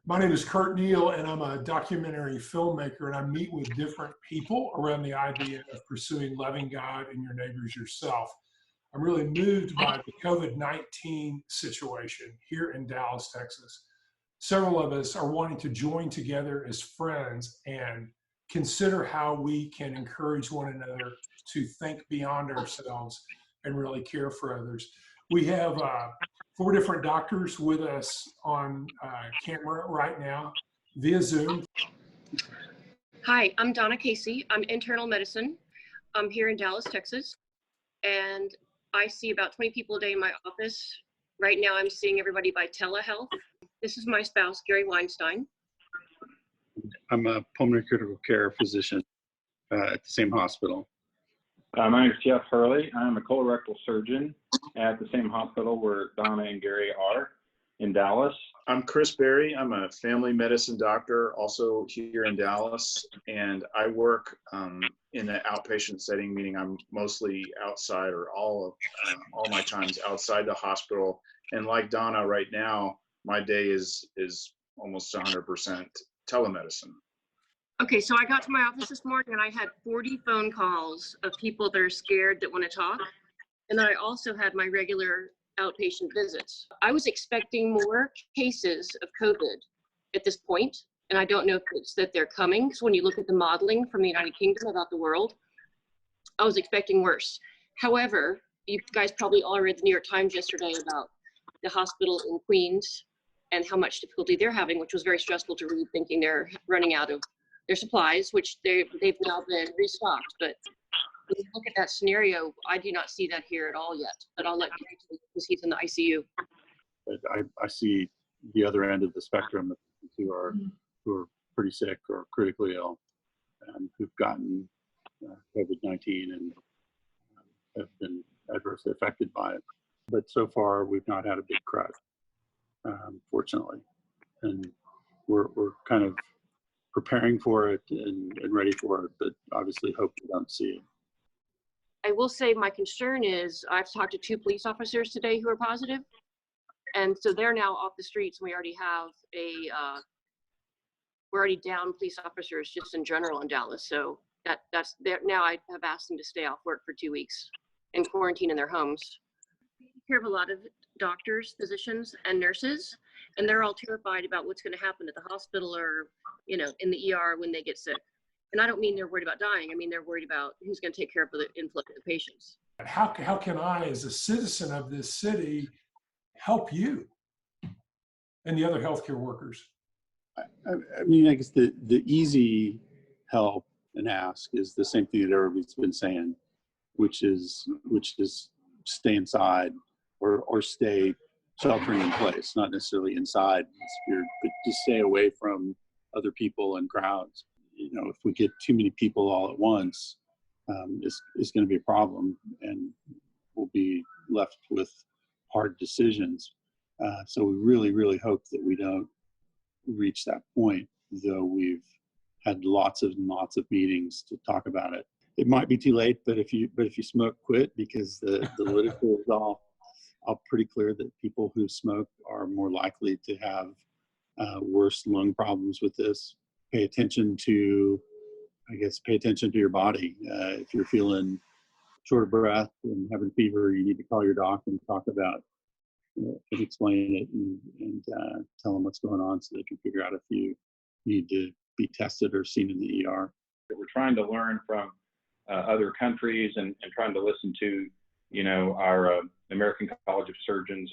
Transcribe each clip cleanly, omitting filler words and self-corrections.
My name is Kurt Neal, and I'm a documentary filmmaker, and I meet with different people around the idea of pursuing loving God and your neighbors yourself. I'm really moved by the COVID-19 situation here in Dallas, Texas. Several of us are wanting to join together as friends and consider how we can encourage one another to think beyond ourselves and really care for others. We have 4 different doctors with us on camera right now via Zoom. Hi, I'm Donna Casey. I'm internal medicine. I'm here in Dallas, Texas, and I see about 20 people a day in my office. Right now, I'm seeing everybody by telehealth. This is my spouse, Gary Weinstein. I'm a pulmonary critical care physician at the same hospital. My name is Jeff Hurley. I'm a colorectal surgeon at the same hospital where Donna and Gary are in Dallas. I'm Chris Berry. I'm a family medicine doctor also here in Dallas, and I work in the outpatient setting, meaning I'm mostly outside, or all my time's outside the hospital. And like Donna, right now, my day is almost 100% telemedicine. Okay, so I got to my office this morning and I had 40 phone calls of people that are scared that want to talk. And then I also had my regular outpatient visits. I was expecting more cases of COVID at this point, and I don't know if it's that they're coming. So when you look at the modeling from the United Kingdom about the world, I was expecting worse. However, you guys probably all read the New York Times yesterday about the hospital in Queens and how much difficulty they're having, which was very stressful to read, thinking they're running out of their supplies, which they've now been restocked. But when you look at that scenario, I do not see that here at all yet. But I'll let Gary tell you because he's in the ICU. I see the other end of the spectrum, who are pretty sick or critically ill, and who've gotten COVID-19 and have been adversely affected by it. But so far, we've not had a big crash, fortunately, and we're kind of preparing for it and ready for it, but obviously hope we don't see it. I will say my concern is I've talked to 2 police officers today who are positive, and so they're now off the streets. And we already have we're already down police officers just in general in Dallas. So that's there now. I have asked them to stay off work for 2 weeks and quarantine in their homes. I take care of a lot of doctors, physicians, and nurses, and they're all terrified about what's going to happen at the hospital or, in the ER when they get sick. And I don't mean they're worried about dying. I mean, they're worried about who's going to take care of the influx of patients. How can I, as a citizen of this city, help you and the other healthcare workers? I mean, I guess the easy help and ask is the same thing that everybody's been saying, which is stay inside or stay sheltering in place, not necessarily inside, but just stay away from other people and crowds. If we get too many people all at once, it's going to be a problem, and we'll be left with hard decisions. So we really, really hope that we don't reach that point, though we've had lots and lots of meetings to talk about it. It might be too late, but if you smoke, quit, because the literature is all pretty clear that people who smoke are more likely to have worse lung problems with this. Pay attention to your body. If you're feeling short of breath and having fever, you need to call your doc and talk about and explain it and tell them what's going on so they can figure out if you need to be tested or seen in the ER. We're trying to learn from other countries and trying to listen to, our American College of Surgeons,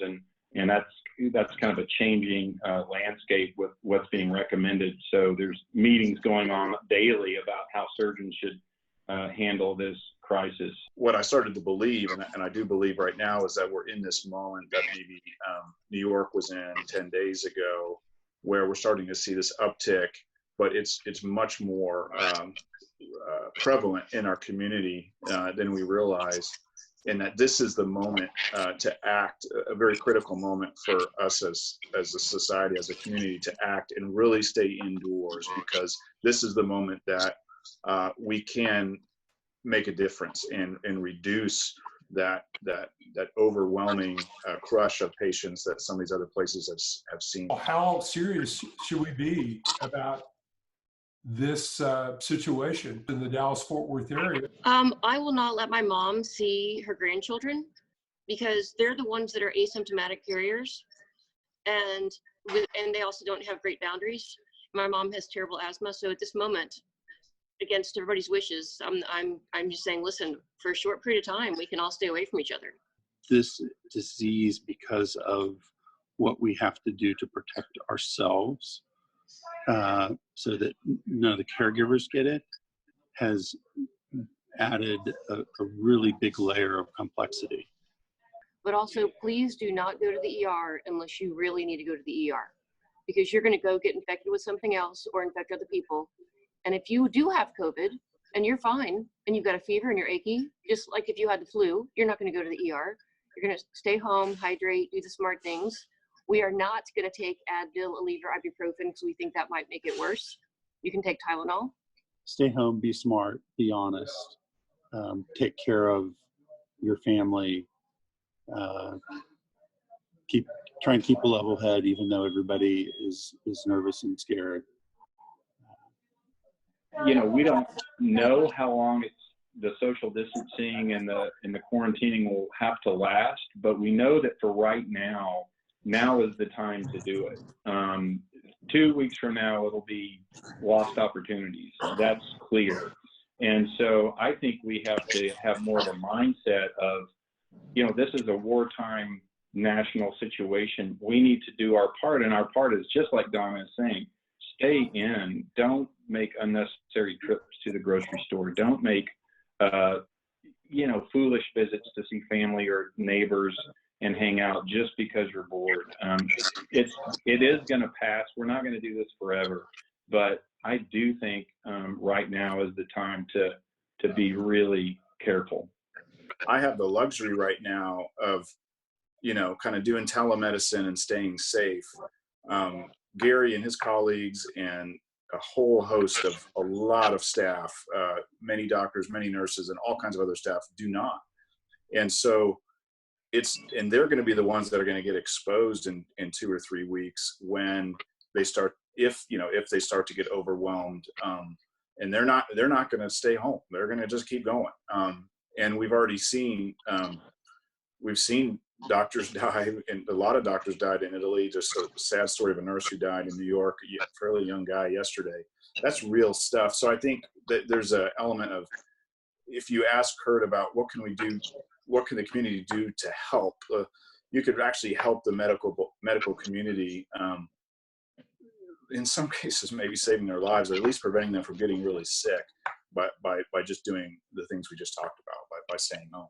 and that's kind of a changing landscape with what's being recommended. So there's meetings going on daily about how surgeons should handle this crisis. What I started to believe, and I do believe right now, is that we're in this moment that maybe New York was in 10 days ago, where we're starting to see this uptick, but it's much more prevalent in our community than we realize. And that this is the moment to act, a very critical moment for us as a society, as a community, to act and really stay indoors, because this is the moment that we can make a difference and reduce that overwhelming crush of patients that some of these other places have seen. How serious should we be about this situation in the Dallas-Fort Worth area? I will not let my mom see her grandchildren because they're the ones that are asymptomatic carriers, and they also don't have great boundaries. My mom has terrible asthma, so at this moment, against everybody's wishes, I'm just saying, listen, for a short period of time, we can all stay away from each other. This disease, because of what we have to do to protect ourselves, so that none of the caregivers get it, has added a really big layer of complexity. But also, please do not go to the ER unless you really need to go to the ER, because you're going to go get infected with something else or infect other people. And if you do have COVID and you're fine and you've got a fever and you're achy, just like if you had the flu, you're not going to go to the ER. You're going to stay home, hydrate, do the smart things. We are not going to take Advil, Aleve, or ibuprofen because we think that might make it worse. You can take Tylenol. Stay home, be smart, be honest, take care of your family, try and keep a level head even though everybody is nervous and scared. You know, we don't know how long the social distancing and the quarantining will have to last, but we know that for right now is the time to do it. 2 weeks from now, it'll be lost opportunities. That's clear. And so I think we have to have more of a mindset of, you know, this is a wartime national situation. We need to do our part, and our part is just like Donna is saying, stay in. Don't make unnecessary trips to the grocery store. Don't make, you know, foolish visits to see family or neighbors and hang out just because you're bored. It is going to pass. We're not going to do this forever, but I do think right now is the time to be really careful. I have the luxury right now of, you know, kind of doing telemedicine and staying safe. Gary and his colleagues and a whole host of a lot of staff, many doctors, many nurses, and all kinds of other staff do not. And so they're going to be the ones that are going to get exposed in 2 or 3 weeks when they start, if they start to get overwhelmed, and they're not going to stay home. They're going to just keep going. And we've already seen, doctors die, and a lot of doctors died in Italy. Just a sad story of a nurse who died in New York, a fairly young guy yesterday. That's real stuff. So I think that there's an element of, if you ask Kurt about what can we do, what can the community do to help, you could actually help the medical community, in some cases maybe saving their lives, or at least preventing them from getting really sick by just doing the things we just talked about, by staying home.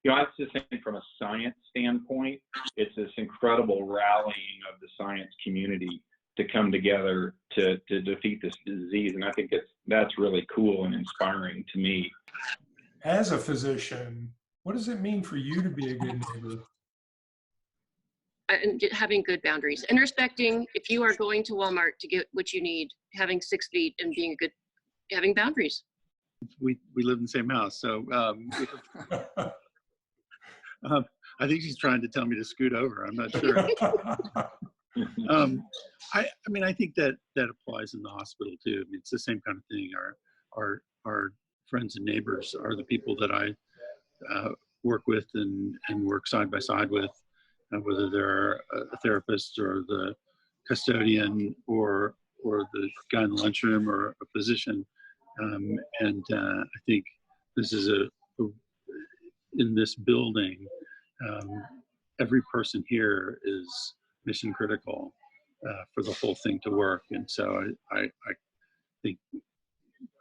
You know, I just think from a science standpoint, it's this incredible rallying of the science community to come together to defeat this disease. And I think that's really cool and inspiring to me. As a physician, what does it mean for you to be a good neighbor? And having good boundaries and respecting, if you are going to Walmart to get what you need, having 6 feet and having boundaries. We live in the same house, so I think she's trying to tell me to scoot over. I'm not sure. I mean, I think that applies in the hospital too. I mean, it's the same kind of thing. Our friends and neighbors are the people that I work with and work side by side with, whether they're a therapist or the custodian or the guy in the lunchroom or a physician. I think this is in this building, every person here is mission critical for the whole thing to work. And so I think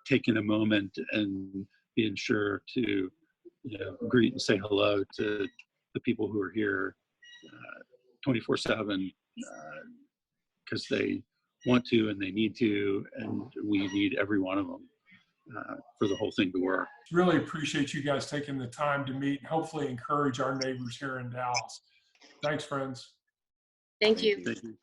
taking a moment and being sure to greet and say hello to the people who are here 24/7 because they want to and they need to, and we need every one of them for the whole thing to work. Really appreciate you guys taking the time to meet and hopefully encourage our neighbors here in Dallas. Thanks, friends. Thank you. Thank you.